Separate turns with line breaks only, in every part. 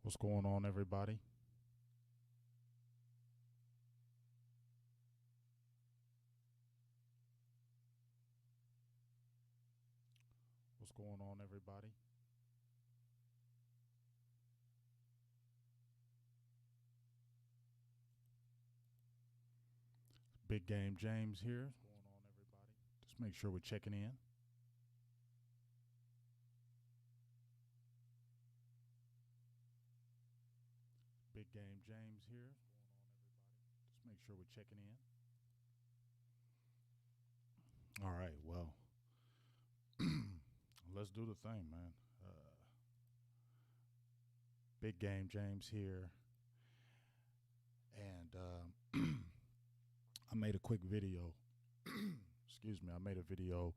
What's going on, everybody? What's going on, everybody? Big Game James here. What's going on, everybody? Just make sure we're checking in. Big Game James here. What's going on, everybody? Just make sure we're checking in. All right, well, let's do the thing, man. Big Game James here. And I made a quick video. Excuse me. I made a video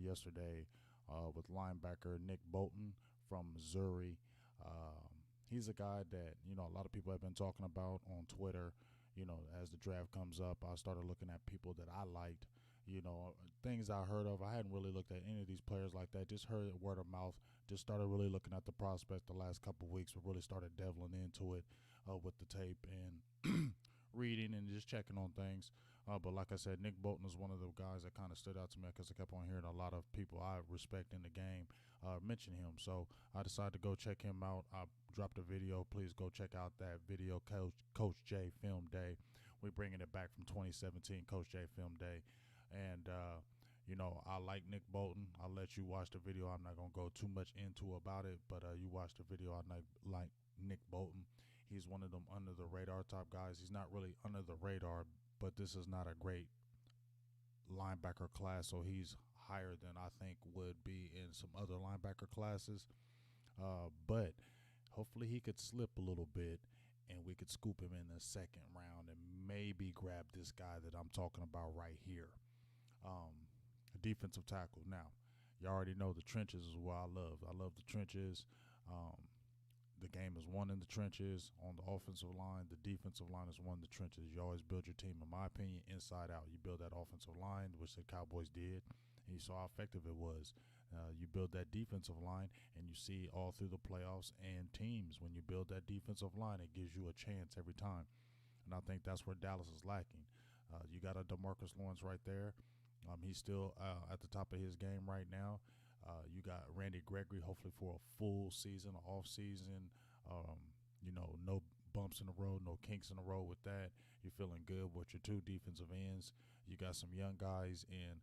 yesterday with linebacker Nick Bolton from Missouri. He's a guy that, a lot of people have been talking about on Twitter. As the draft comes up, I started looking at people that I liked, things I heard of. I hadn't really looked at any of these players like that. Just heard it word of mouth. Just started really looking at the prospects the last couple of weeks, but really started delving into it with the tape and reading and just checking on things. But like I said, Nick Bolton is one of the guys that kind of stood out to me because I kept on hearing a lot of people I respect in the game mention him. So I decided to go check him out. I dropped a video. Please go check out that video, Coach J Film Day. We're bringing it back from 2017, Coach J Film Day. And, I like Nick Bolton. I'll let you watch the video. I'm not going to go too much into about it, but you watch the video. I like Nick Bolton. He's one of them under the radar type guys. He's not really under the radar, but this is not a great linebacker class, so he's higher than I think would be in some other linebacker classes. But hopefully he could slip a little bit and we could scoop him in the second round and maybe grab this guy that I'm talking about right here. A defensive tackle. Now, you already know the trenches is what I love. I love the trenches. The game is won in the trenches on the offensive line. The defensive line is won in the trenches. You always build your team, in my opinion, inside out. You build that offensive line, which the Cowboys did, and you saw how effective it was. You build that defensive line, and you see all through the playoffs and teams, when you build that defensive line, it gives you a chance every time. And I think that's where Dallas is lacking. You got a DeMarcus Lawrence right there. He's still at the top of his game right now. You got Randy Gregory, hopefully for a full season, an off season. No bumps in the road, no kinks in the road with that. You're feeling good with your two defensive ends. You got some young guys in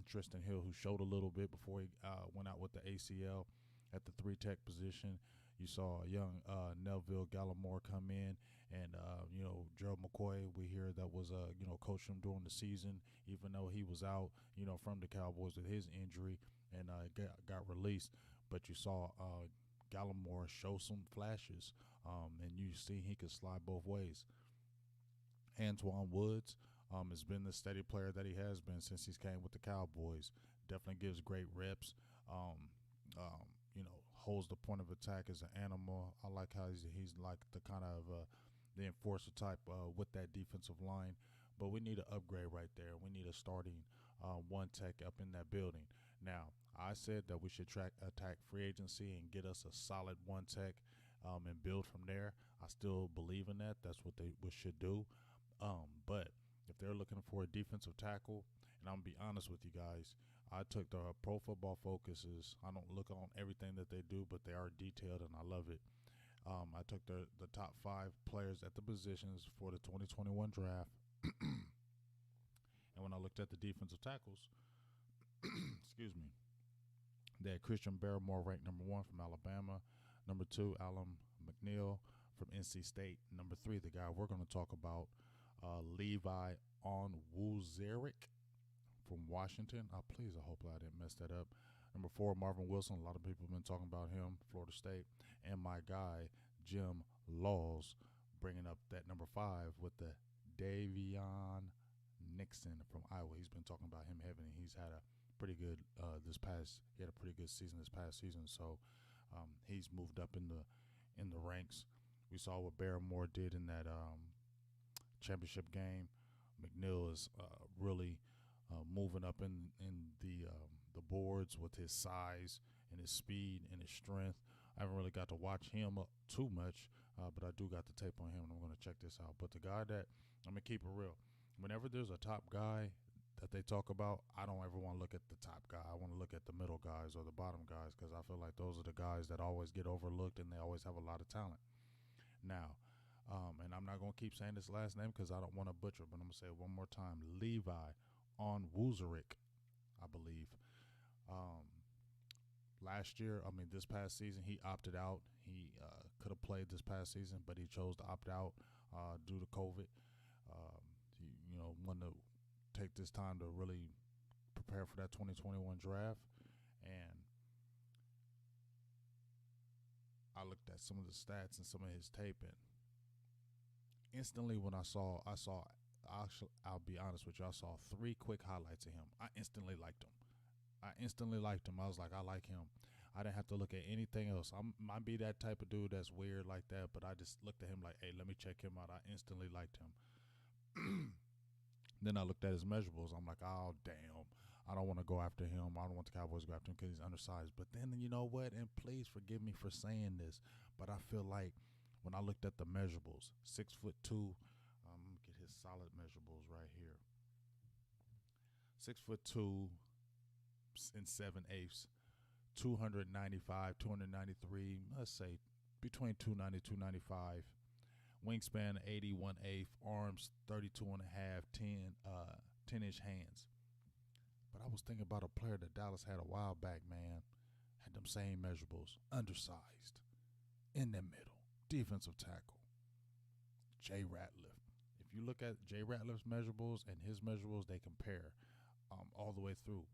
Tristan Hill, who showed a little bit before he went out with the ACL at the 3 tech position. You saw a young Neville Gallimore come in, and Gerald McCoy. We hear that was coaching him during the season, even though he was out from the Cowboys with his injury and got released. But you saw Gallimore show some flashes, and you see he could slide both ways. Antoine Woods has been the steady player that he has been since he's came with the Cowboys. Definitely gives great reps. Holds the point of attack as an animal. I like how he's like the kind of the enforcer type with that defensive line. But we need an upgrade right there. We need a starting 1 tech up in that building. Now, I said that we should attack free agency and get us a solid 1 tech and build from there. I still believe in that. That's what we should do. But if they're looking for a defensive tackle, and I'm going to be honest with you guys, I took the Pro Football Focuses. I don't look on everything that they do, but they are detailed, and I love it. I took the top 5 players at the positions for the 2021 draft. And when I looked at the defensive tackles, excuse me, they had Christian Barrymore ranked number 1 from Alabama, number 2, Alan McNeil from NC State, number 3, the guy we're going to talk about, Levi Onwuzurike from Washington. I hope I didn't mess that up. Number 4, Marvin Wilson. A lot of people have been talking about him, Florida State. And my guy, Jim Laws, bringing up that number 5 with the Davion Nixon from Iowa. He's been talking about him heavily. He's had a pretty good he had a pretty good season this past season. So he's moved up in the ranks. We saw what Barrymore did in that championship game. McNeil is really moving up in the boards with his size and his speed and his strength. I haven't really got to watch him too much, but I do got the tape on him, and I'm going to check this out. But the guy that, I'm going to keep it real. Whenever there's a top guy that they talk about, I don't ever want to look at the top guy. I want to look at the middle guys or the bottom guys because I feel like those are the guys that always get overlooked and they always have a lot of talent. Now, and I'm not going to keep saying this last name because I don't want to butcher, but I'm going to say it one more time. Levi Onwuzurike, I believe. Last year, I mean, this past season, he opted out. He could have played this past season, but he chose to opt out due to COVID. He, wanted to take this time to really prepare for that 2021 draft. And I looked at some of the stats and some of his tape, and instantly when I'll be honest with you, I saw 3 quick highlights of him. I instantly liked him. I was like, I like him. I didn't have to look at anything else. I might be that type of dude that's weird like that, but I just looked at him like, hey, let me check him out. I instantly liked him. Then I looked at his measurables. I'm like, oh, damn. I don't want to go after him. I don't want the Cowboys to go after him because he's undersized. But then, you know what? And please forgive me for saying this, but I feel like when I looked at the measurables, 6'2", I'm going to get his solid measurables right here. 6'2" and 7/8, 295, 293, let's say between 290, 295. Wingspan 81/8, arms 32.5, 10-inch hands. But I was thinking about a player that Dallas had a while back, man. Had them same measurables. Undersized. In the middle. Defensive tackle. Jay Ratliff. If you look at Jay Ratliff's measurables and his measurables, they compare all the way through.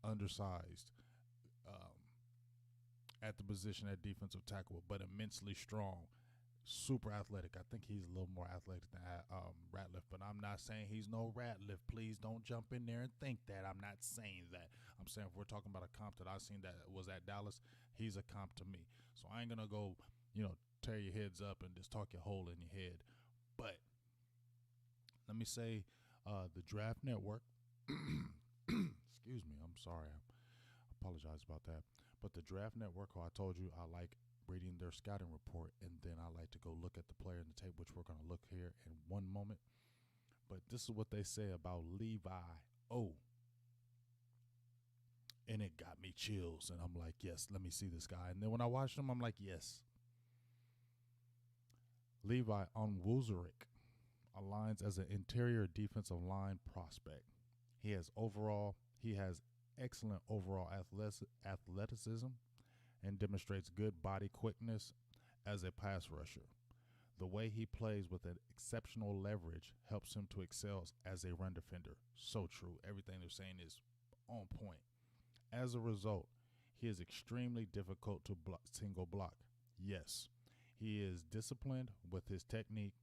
Undersized. At the position at defensive tackle, but immensely strong. Super athletic. I think he's a little more athletic than Ratliff, but I'm not saying he's no Ratliff. Please don't jump in there and think that. I'm not saying that. I'm saying if we're talking about a comp that I've seen that was at Dallas, he's a comp to me. So I ain't going to go, tear your heads up and just talk your hole in your head. But let me say the Draft Network, excuse me, I'm sorry. I apologize about that. But the Draft Network, I told you I like reading their scouting report, and then I like to go look at the player in the tape, which we're going to look here in one moment. But this is what they say about Levi O. And it got me chills, and I'm like, yes, let me see this guy. And then when I watched him, I'm like, yes. Levi Onwuzurike aligns as an interior defensive line prospect. He has excellent overall athleticism and demonstrates good body quickness as a pass rusher. The way he plays with an exceptional leverage helps him to excel as a run defender. So true. Everything they're saying is on point. As a result, he is extremely difficult to single block. Yes, he is disciplined with his technique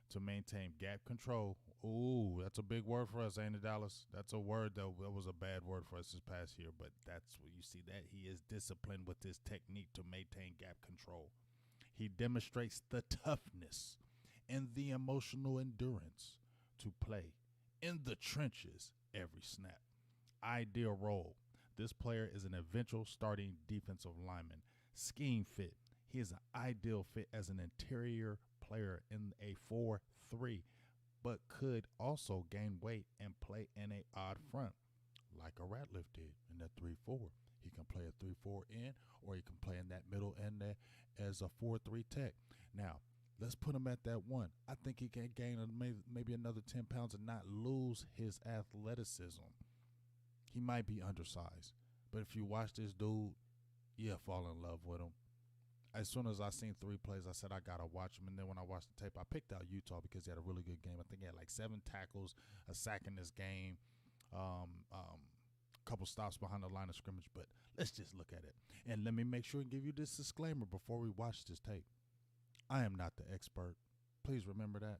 to maintain gap control. Ooh, that's a big word for us, ain't it, Dallas? That's a word that was a bad word for us this past year, but that's what you see, that he is disciplined with his technique to maintain gap control. He demonstrates the toughness and the emotional endurance to play in the trenches every snap. Ideal role. This player is an eventual starting defensive lineman. Scheme fit. He is an ideal fit as an interior player in a 4-3, but could also gain weight and play in a odd front, like a Ratliff did in that 3-4. He can play a 3-4 in, or he can play in that middle end as a 4-3 tech. Now, let's put him at that 1. I think he can gain maybe another 10 pounds and not lose his athleticism. He might be undersized, but if you watch this dude, you'll fall in love with him. As soon as I seen 3 plays, I said I gotta watch him. And then when I watched the tape, I picked out Utah because he had a really good game. I think he had like 7 tackles, a sack in this game, a couple stops behind the line of scrimmage. But let's just look at it. And let me make sure and give you this disclaimer before we watch this tape. I am not the expert. Please remember that.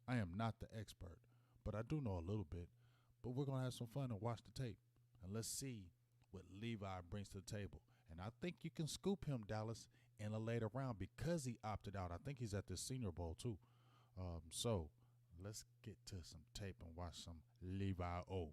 I am not the expert, but I do know a little bit. But we're gonna have some fun and watch the tape, and let's see what Levi brings to the table. And I think you can scoop him, Dallas, in a later round because he opted out. I think he's at the Senior Bowl too. So let's get to some tape and watch some Levi O.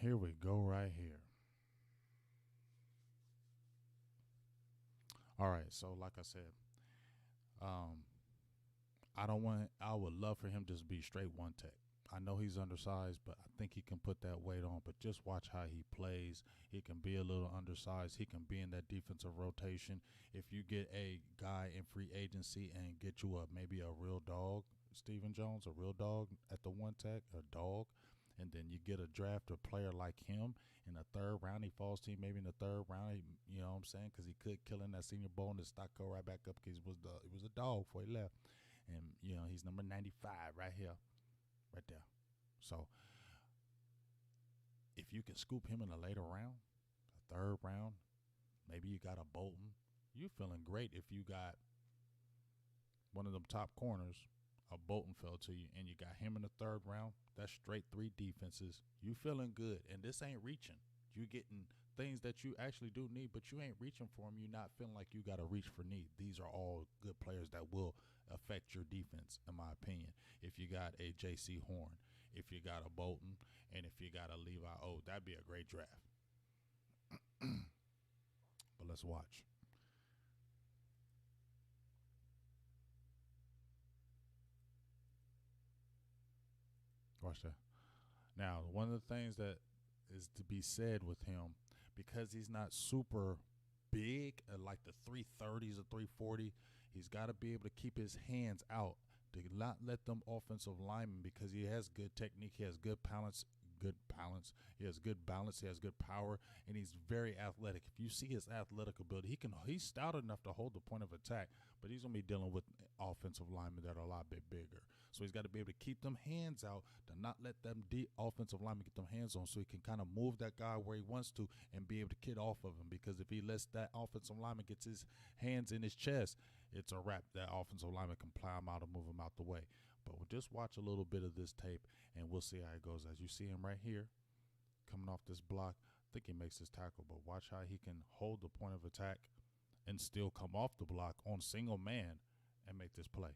Here we go right here. All right, so like I said, um, I don't want. I would love for him to just be straight one tech. I know he's undersized, but I think he can put that weight on. But just watch how he plays. He can be a little undersized. He can be in that defensive rotation. If you get a guy in free agency and get you maybe a real dog, Stephen Jones, a real dog at the one tech, a dog, and then you get a draft a player like him in the third round. He falls to you maybe in the third round. You know what I'm saying? Because he could kill in that Senior Bowl and the stock go right back up because he was a dog before he left. And he's number 95 right here, right there. So if you can scoop him in a later round, a third round, maybe you got a Bolton. You feeling great if you got one of them top corners. A Bolton fell to you, and you got him in the third round. That's straight 3 defenses. You feeling good, and this ain't reaching. You getting things that you actually do need, but you ain't reaching for them. You're not feeling like you got to reach for need. These are all good players that will affect your defense, in my opinion. If you got a J.C. Horn, if you got a Bolton, and if you got a Levi O, that'd be a great draft. But let's watch. Watch that. Now, one of the things that is to be said with him, because he's not super big, like the 330s or 340, he's got to be able to keep his hands out to not let them offensive linemen, because he has good technique, he has good balance, he has good balance, he has good power, and he's very athletic. If you see his athletic ability, he's stout enough to hold the point of attack, but he's gonna be dealing with offensive linemen that are a lot bit bigger. So he's got to be able to keep them hands out, to not let them offensive linemen get them hands on, so he can kind of move that guy where he wants to and be able to get off of him. Because if he lets that offensive lineman gets his hands in his chest, it's a wrap. That offensive lineman can plow him out and move him out the way. But we'll just watch a little bit of this tape, and we'll see how it goes. As you see him right here, coming off this block, I think he makes this tackle, but watch how he can hold the point of attack and still come off the block on single man and make this play.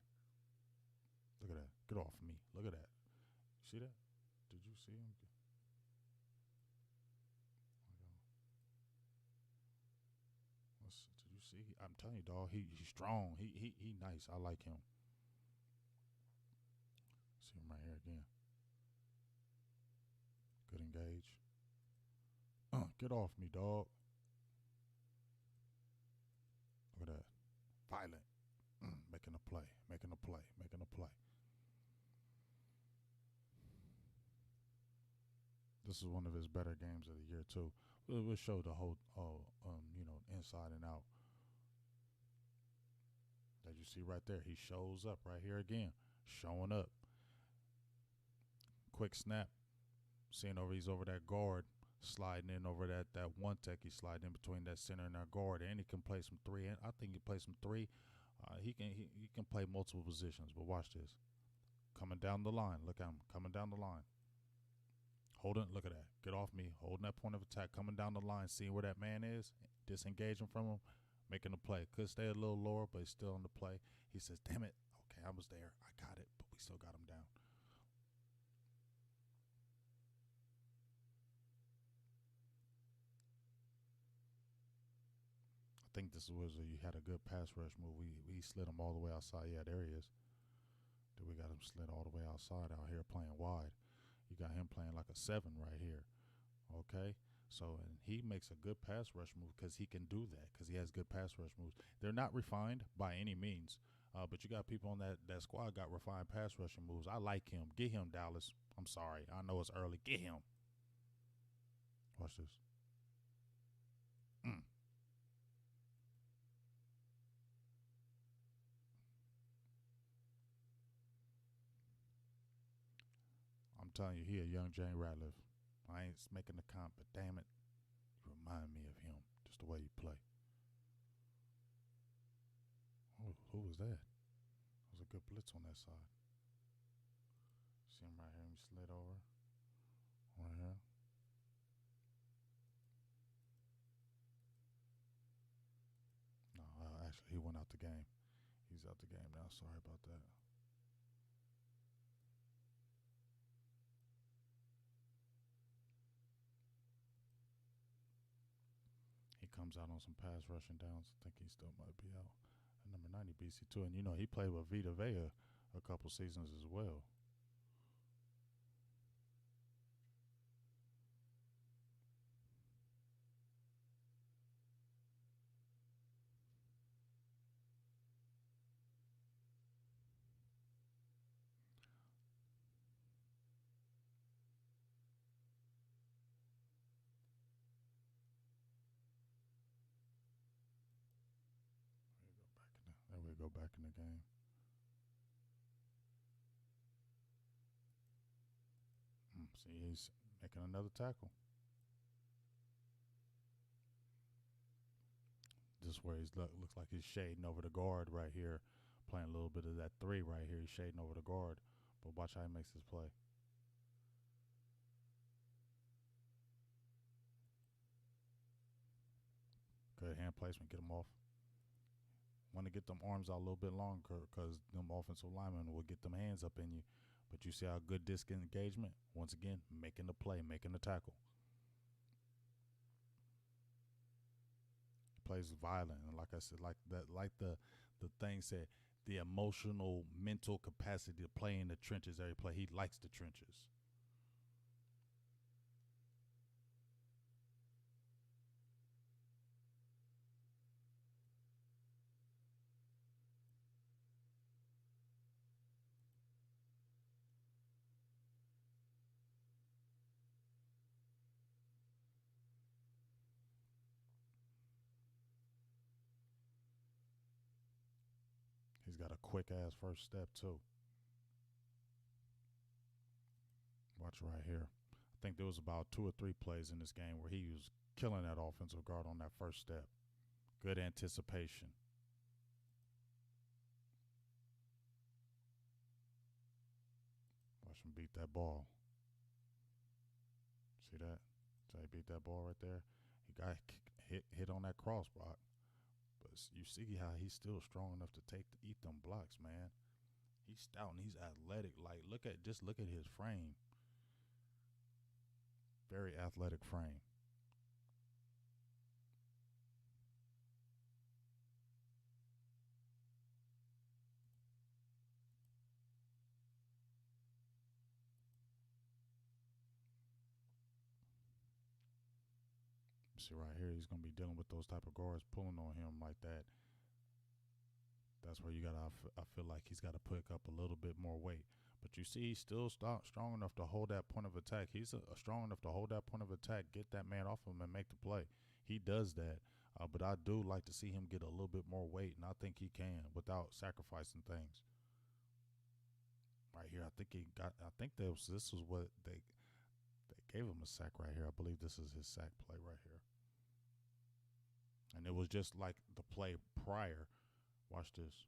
Look at that. Get off me. Look at that. You see that? Did you see him? Did you see? I'm telling you, dog. He's strong. He nice. I like him. See him right here again. Good engage. Get off me, dog. Look at that. Violent. Making a play. Making a play. Making a play. This is one of his better games of the year too. We'll show the whole, inside and out. As you see right there, he shows up right here again, showing up. Quick snap, seeing over he's over that guard, sliding in over that one tech. He's sliding in between that center and that guard, and he can play some 3. And I think he plays some 3. He can play multiple positions. But watch this, coming down the line. Look at him coming down the line. Holding, look at that. Get off me. Holding that point of attack, coming down the line, seeing where that man is, disengaging from him, making the play. Could stay a little lower, but he's still on the play. He says, damn it. Okay, I was there. I got it, but we still got him down. I think this was you had a good pass rush move. We slid him all the way outside. Yeah, there he is. Then we got him slid all the way outside out here playing wide. You got him playing like a 7 right here. Okay? So, and he makes a good pass rush move because he can do that, because he has good pass rush moves. They're not refined by any means, but you got people on that squad got refined pass rushing moves. I like him. Get him, Dallas. I'm sorry. I know it's early. Get him. Watch this. I'm telling you, he a young Jane Ratliff. I ain't making the comp, but damn it, you remind me of him, just the way you play. Oh, who was that? It was a good blitz on that side. See him right here. He slid over. Right here. No, actually, he went out the game. He's out the game now. Sorry about that. comes out on some pass rushing downs. I think he still might be out. At number 90, BC2. And, you know, he played with Vita Vea a couple seasons as well. There we go, back in the game. See, he's making another tackle. Just where he's looks like he's shading over the guard right here, playing a little bit of that 3 right here. He's shading over the guard, but watch how he makes this play. Good hand placement, get him off. Want to get them arms out a little bit longer because them offensive linemen will get them hands up in you. But you see how good disc engagement. Once again, making the play, making the tackle. Plays violent, and like I said, like the thing said, the emotional, mental capacity to play in the trenches every play. He likes the trenches. He's got a quick ass first step too. Watch right here. I think there was about 2 or 3 plays in this game where he was killing that offensive guard on that first step. Good anticipation. Watch him beat that ball. See that? So he beat that ball right there. He got hit on that cross block. But you see how he's still strong enough to eat them blocks, man. He's stout and he's athletic. Like look at his frame. Very athletic frame. See right here, he's gonna be dealing with those type of guards pulling on him like that. That's where you gotta. I feel like he's got to pick up a little bit more weight. But you see, he's still strong enough to hold that point of attack. He's strong enough to hold that point of attack, get that man off him, and make the play. He does that. But I do like to see him get a little bit more weight, and I think he can without sacrificing things. Right here, I think he got. I think this was what they gave him a sack right here. I believe this is his sack play right here. And it was just like the play prior. Watch this.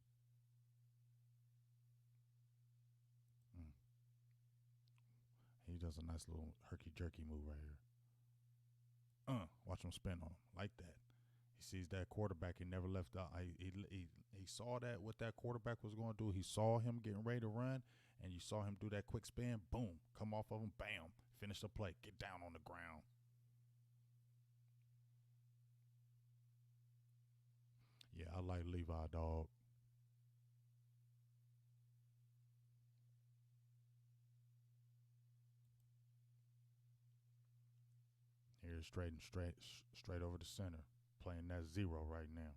He does a nice little herky-jerky move right here. Watch him spin on him like that. He sees that quarterback. He never left out. He saw that what that quarterback was going to do. He saw him getting ready to run, and you saw him do that quick spin. Boom. Come off of him. Bam. Finish the play. Get down on the ground. Yeah, I like Levi, dog. Here's straight over the center. Playing that 0 right now.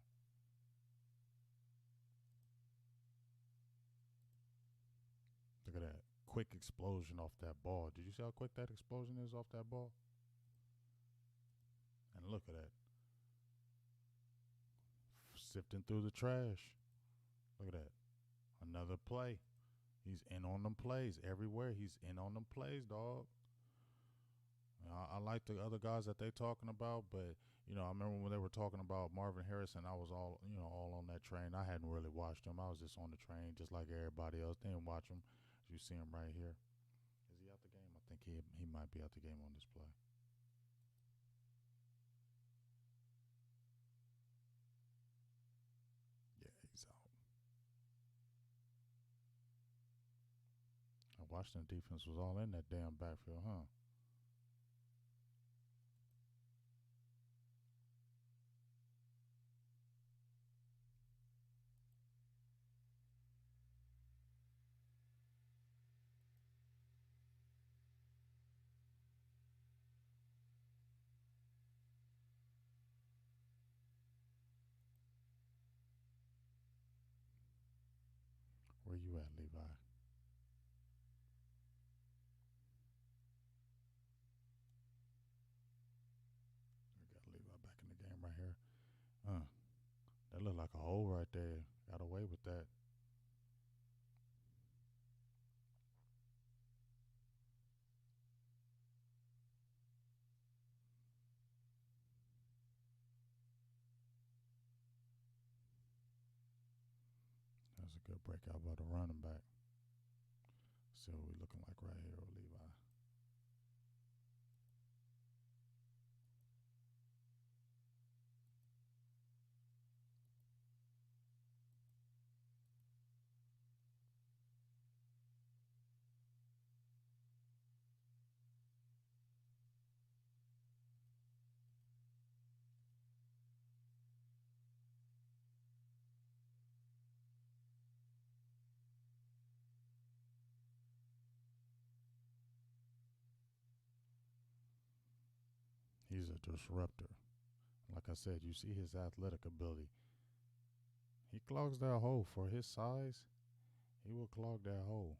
Look at that. Quick explosion off that ball. Did you see how quick that explosion is off that ball? And look at that. Sifting through the trash. Look at that. Another play. He's in on them plays everywhere. He's in on them plays, dog. I like the other guys that they talking about, but you know, I remember when they were talking about Marvin Harrison, I was all on that train. I hadn't really watched him. I was just on the train, just like everybody else. Didn't watch him. You see him right here. Is he out the game? I think he might be out the game on this play. Yeah, he's out. Washington defense was all in that damn backfield, huh? Where you at, Levi? We got Levi back in the game right here. That looked like a hole right there. Got away with that. That was a good breakout by the running back. See what we looking like right here with Levi. He's a disruptor. Like I said, you see his athletic ability. He clogs that hole for his size. He will clog that hole.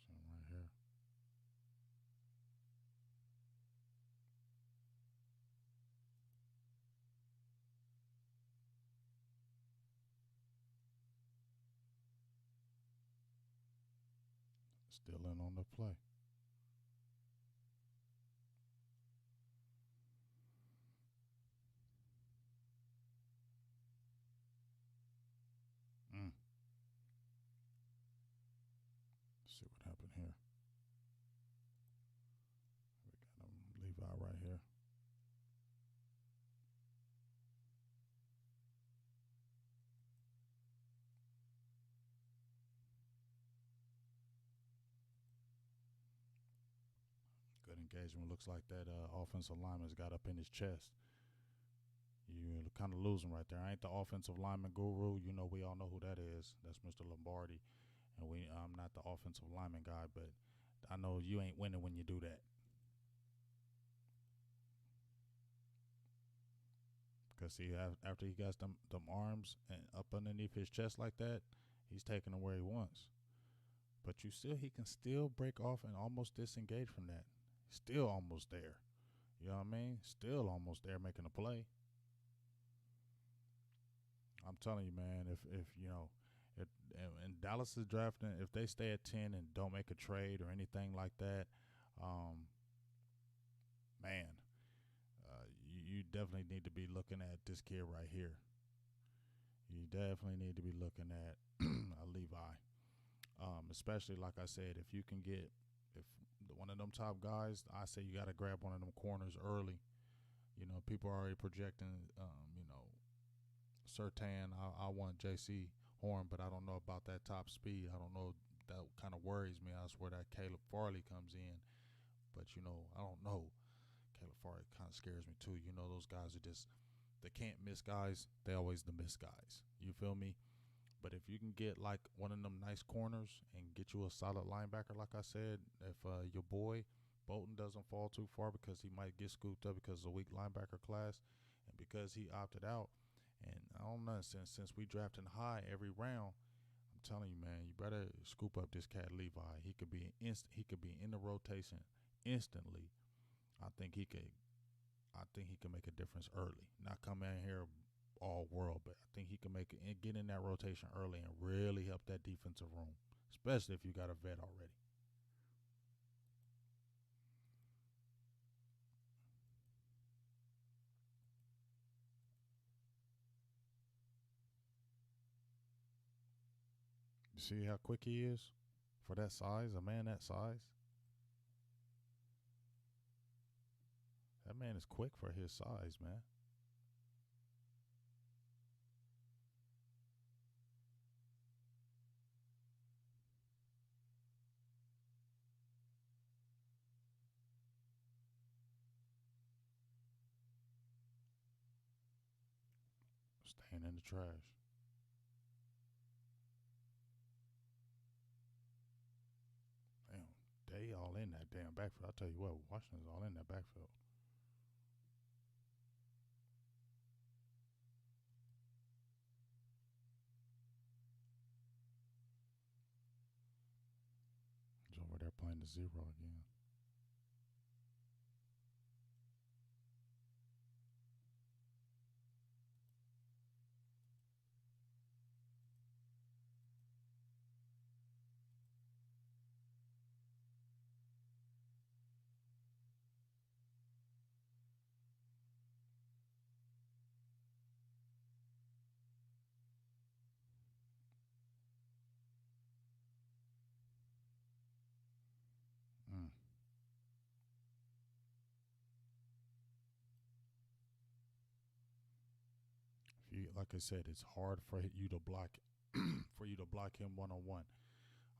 So right here. Still in on the play. Mm. See what happened here. We got him Levi right here. Good engagement. Looks like that offensive lineman's got up in his chest. You're kind of losing right there. I ain't the offensive lineman guru. You know, we all know who that is. That's Mr. Lombardi. And I'm not the offensive lineman guy, but I know you ain't winning when you do that. Because see, after he got them arms and up underneath his chest like that, he's taking them where he wants. But he can still break off and almost disengage from that. Still almost there. You know what I mean? Still almost there making a play. I'm telling you, man, if you know, if and Dallas is drafting, if they stay at 10 and don't make a trade or anything like that, man, you definitely need to be looking at this kid right here. You definitely need to be looking at a Levi, especially like I said, if you can get if one of them top guys, I say you got to grab one of them corners early. You know, people are already projecting, Sertan. I want J.C. Horn, but I don't know about that top speed. I don't know. That kind of worries me. I swear that Caleb Farley comes in, but I don't know. Caleb Farley kind of scares me too. You know, those guys are just they can't miss guys. They always the miss guys. You feel me? But if you can get like one of them nice corners and get you a solid linebacker, like I said, if your boy Bolton doesn't fall too far because he might get scooped up because of the weak linebacker class and because he opted out. And I don't know, since we drafting high every round, I'm telling you, man, you better scoop up this cat Levi. He could be in the rotation instantly. I think he could I think he can make a difference early. Not come in here all world, but I think he can make it and get in that rotation early and really help that defensive room, especially if you got a vet already. You see how quick he is for that size, a man that size? That man is quick for his size, man. Staying in the trash. Damn, they all in that damn backfield. I'll tell you what, Washington's all in that backfield. to 0 again. Mm. Like I said, it's hard for you to block for you to block him one on one.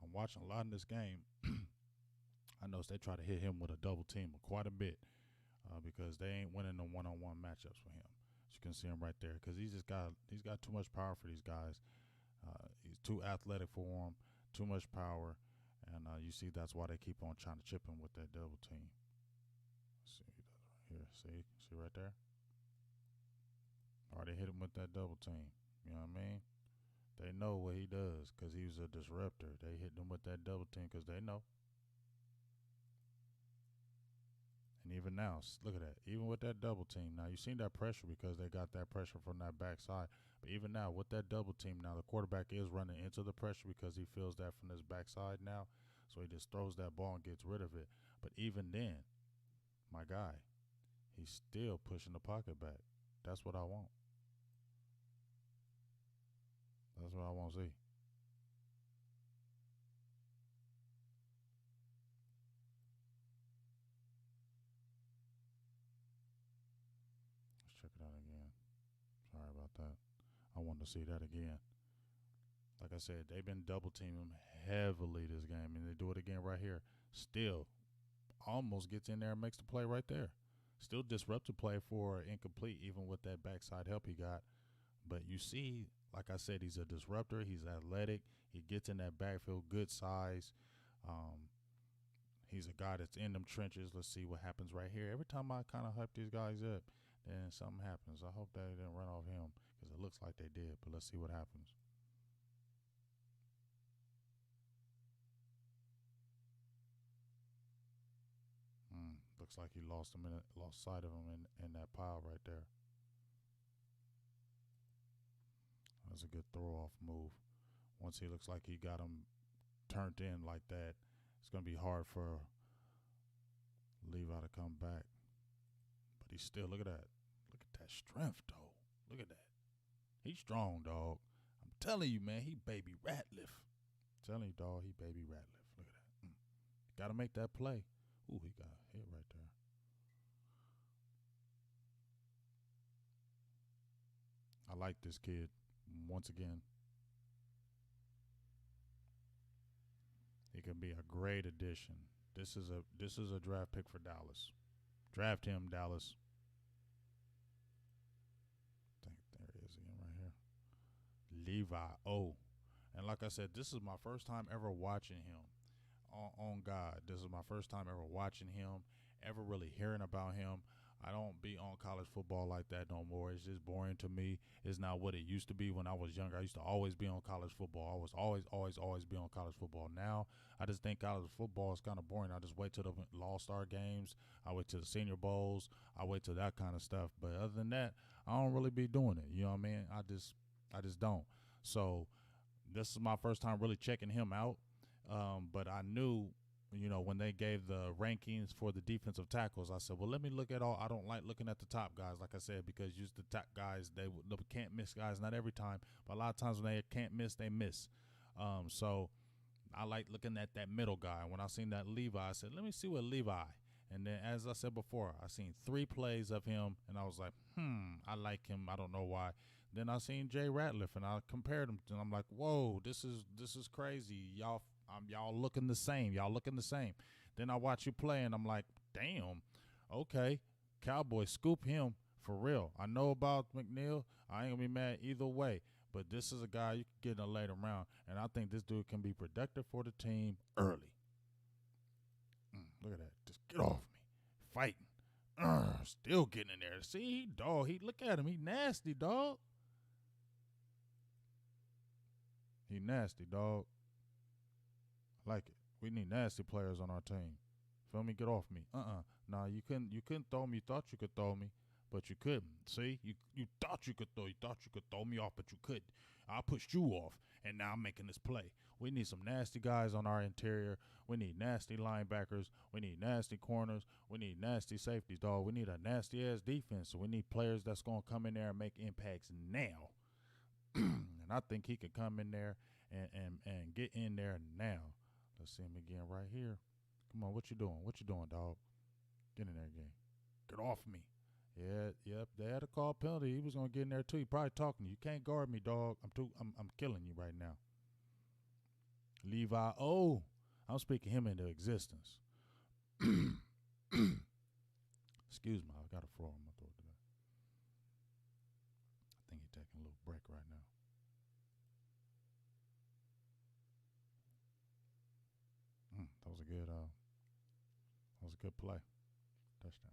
I'm watching a lot in this game. I noticed they try to hit him with a double team quite a bit because they ain't winning the one on one matchups for him. As you can see him right there because he's got too much power for these guys. He's too athletic for him, too much power, and you see that's why they keep on trying to chip him with that double team. See here, see right there. Or they hit him with that double team. You know what I mean? They know what he does because he was a disruptor. They hit him with that double team because they know. And even now, look at that. Even with that double team, now you seen that pressure because they got that pressure from that backside. But even now, with that double team, now the quarterback is running into the pressure because he feels that from his backside now. So he just throws that ball and gets rid of it. But even then, my guy, he's still pushing the pocket back. That's what I want. That's what I want to see. Let's check it out again. Sorry about that. I want to see that again. Like I said, they've been double teaming him heavily this game, and they do it again right here. Still, almost gets in there and makes the play right there. Still disruptive play for incomplete, even with that backside help he got. But you see, like I said, he's a disruptor. He's athletic. He gets in that backfield, good size. Um, he's a guy that's in them trenches. Let's see what happens right here. Every time I kind of hype these guys up, then something happens. I hope they didn't run off him because it looks like they did. But let's see what happens. Looks like he lost sight of him in that pile right there. That's a good throw off move. Once he looks like he got him turned in like that, it's going to be hard for Levi to come back. But he's still, look at that. Look at that strength, though. Look at that. He's strong, dog. I'm telling you, man, he baby Ratliff. I'm telling you, dog, he baby Ratliff. Look at that. Got to make that play. Ooh, he got hit right there. I like this kid. Once again, he can be a great addition. This is a draft pick for Dallas. Draft him, Dallas. I think there he is again right here. Levi O. And like I said, this is my first time ever watching him. On God, this is my first time ever watching him, ever really hearing about him. I don't be on college football like that no more. It's just boring to me. It's not what it used to be when I was younger. I used to always be on college football. I was always be on college football. Now, I just think college football is kind of boring. I just wait till the All-Star games. I wait till the Senior Bowls. I wait till that kind of stuff. But other than that, I don't really be doing it. You know what I mean? I just don't. So this is my first time really checking him out. But I knew, when they gave the rankings for the defensive tackles, I said, well, let me look at all. I don't like looking at the top guys, like I said, because use the top guys, they can't miss guys, not every time, but a lot of times when they can't miss, they miss. So I like looking at that middle guy. When I seen that Levi, I said, let me see what Levi. And then, as I said before, I seen 3 plays of him, and I was like, I like him. I don't know why. Then I seen Jay Ratliff, and I compared them, and I'm like, whoa, this is crazy. Y'all looking the same. Y'all looking the same. Then I watch you play, and I'm like, damn, okay, Cowboys scoop him for real. I know about McNeil. I ain't gonna be mad either way. But this is a guy you can get in a later round, and I think this dude can be productive for the team early. Look at that. Just get off me. Fighting. Still getting in there. See, dog, look at him. He nasty, dog. He nasty, dog. I like it. We need nasty players on our team. Feel me? Get off me. Nah, you couldn't throw me. You thought you could throw me, but you couldn't. See? You thought you could throw. You thought you could throw me off, but you couldn't. I pushed you off, and now I'm making this play. We need some nasty guys on our interior. We need nasty linebackers. We need nasty corners. We need nasty safeties, dog. We need a nasty ass defense. So we need players that's gonna come in there and make impacts now. And I think he could come in there and get in there now. Let's see him again right here. Come on, what you doing? What you doing, dog? Get in there again. Get off me. Yeah, yep. They had a call penalty. He was gonna get in there too. He probably talking to you. You can't guard me, dog. I'm killing you right now. Levi I'm speaking him into existence. Excuse me, I got a frog in my throat today. I think he's taking a little break right now. That was a good play. Touchdown.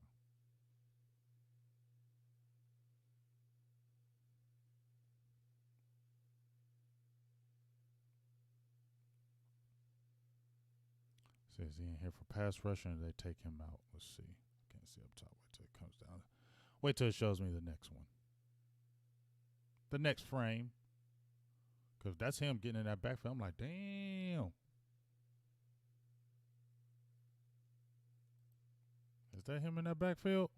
Says he in here for pass rushing and they take him out. Let's see. Can't see up top. Wait till it comes down. Wait till it shows me the next one. The next frame. Because that's him getting in that backfield. I'm like, damn. Is that him in that backfield?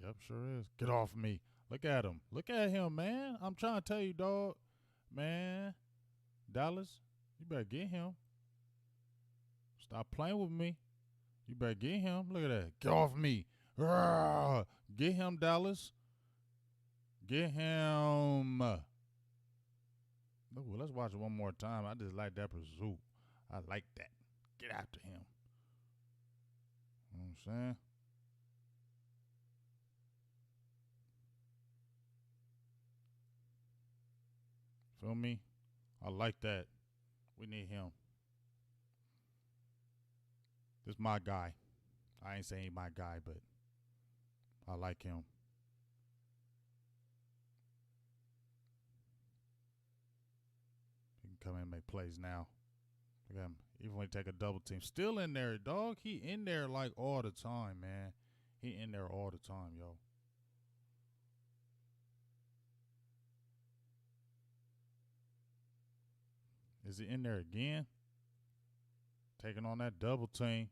Yep, sure is. Get off me. Look at him. Look at him, man. I'm trying to tell you, dog. Man, Dallas, you better get him. Stop playing with me. You better get him. Look at that. Get off me. Rawr. Get him, Dallas. Get him. Ooh, let's watch it one more time. I just like that pursuit. I like that. Get after him. You know what I'm saying? Feel me? I like that. We need him. This my guy. I ain't saying my guy, but I like him. He can come in and make plays now. Look at him. Even when he take a double team. Still in there, dog. He in there like all the time, man. He in there all the time, yo. Is he in there again? Taking on that double team.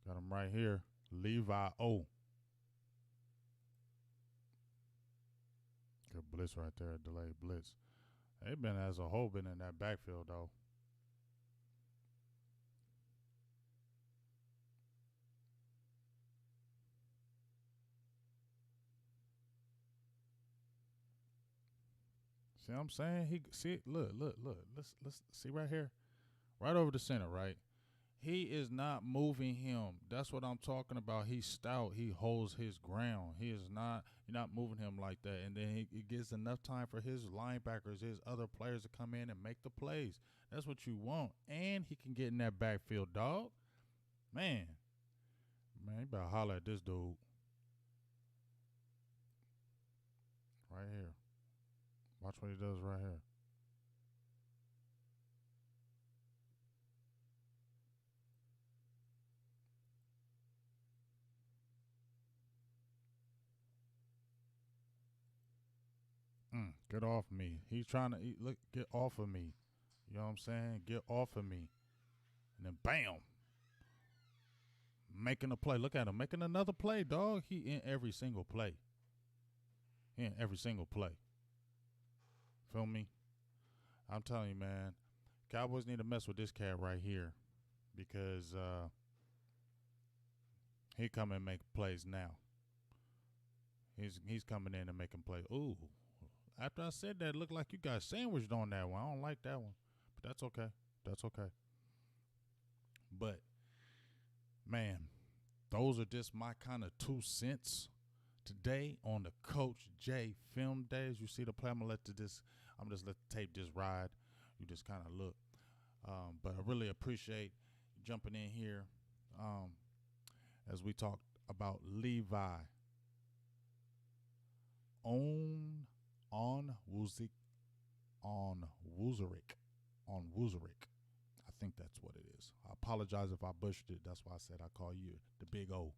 Got him right here. Levi O. Good blitz right there. Delayed blitz. They've been as a whole been in that backfield though. See what I'm saying? He see look. Let's see right here. Right over the center, right? He is not moving him. That's what I'm talking about. He's stout. He holds his ground. He is not, you're not moving him like that. And then he gives enough time for his linebackers, his other players to come in and make the plays. That's what you want. And he can get in that backfield, dog. Man, you better holler at this dude. Right here. Watch what he does right here. Get off me. He's trying to eat. Look, get off of me. You know what I'm saying? Get off of me. And then bam. Making a play. Look at him. Making another play, dog. He in every single play. He in every single play. Feel me? I'm telling you, man. Cowboys need to mess with this cat right here. Because he come and make plays now. He's coming in and making plays. Ooh. After I said that, it looked like you got sandwiched on that one. I don't like that one. But that's okay. That's okay. But, man, those are just my kind of 2 cents today on the Coach J Film Days. You see the play. I'm just let the tape just ride. You just kind of look. But I really appreciate you jumping in here as we talk about Levi On Onwuzik Onwuzurike. I think that's what it is. I apologize if I butchered it. That's why I said I call you the Big O.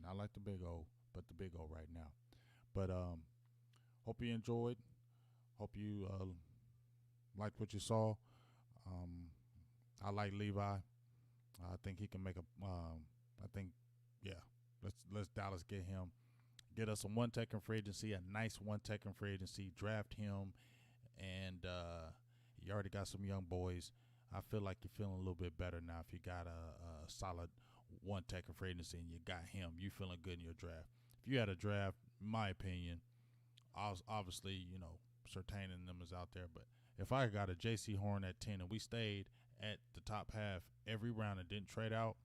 Not like the Big O, but the Big O right now. But hope you enjoyed. Hope you liked what you saw. Um, I like Levi. I think he can make a. I think, yeah. Let's Dallas get him. Get us a one tech in free agency, a nice one tech in free agency. Draft him, and you already got some young boys. I feel like you're feeling a little bit better now if you got a solid one tech in free agency and you got him. You feeling good in your draft. If you had a draft, in my opinion, obviously, Surtain and them is out there. But if I got a J.C. Horn at 10 and we stayed at the top half every round and didn't trade out,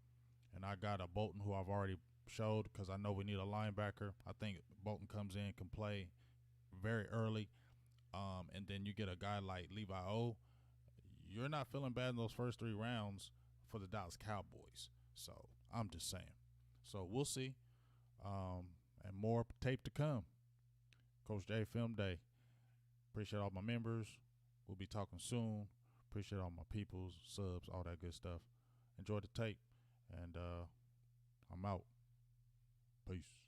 and I got a Bolton who I've already showed because I know we need a linebacker. I think Bolton comes in, can play very early. And then you get a guy like Levi O. You're not feeling bad in those first 3 rounds for the Dallas Cowboys. So I'm just saying. So we'll see. And more tape to come. Coach J Film Day. Appreciate all my members. We'll be talking soon. Appreciate all my peoples, subs, all that good stuff. Enjoy the tape. And I'm out. Peace.